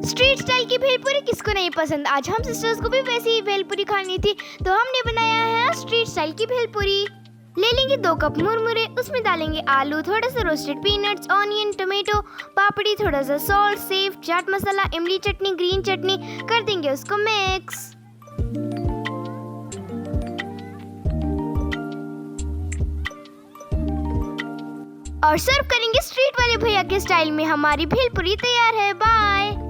Street style की भेलपुरी किसको नहीं पसंद। आज हम सिस्टर्स को भी वैसी ही भेलपुरी खानी थी, तो हमने बनाया है स्ट्रीट स्टाइल की भेलपुरी। ले लेंगे 2 कप मुरमुरे, उसमें डालेंगे आलू, थोड़ा सा रोस्टेड पीनट्स, ऑनियन, टोमेटो, पापड़ी, थोड़ा सा सॉल्ट, सेव, चाट मसाला, इमली चटनी, ग्रीन चटनी, कर देंगे उसको मिक्स। और सर्व करेंगे स्ट्रीट वाले भैया के स्टाइल में। हमारी भेलपुरी तैयार है। बाय।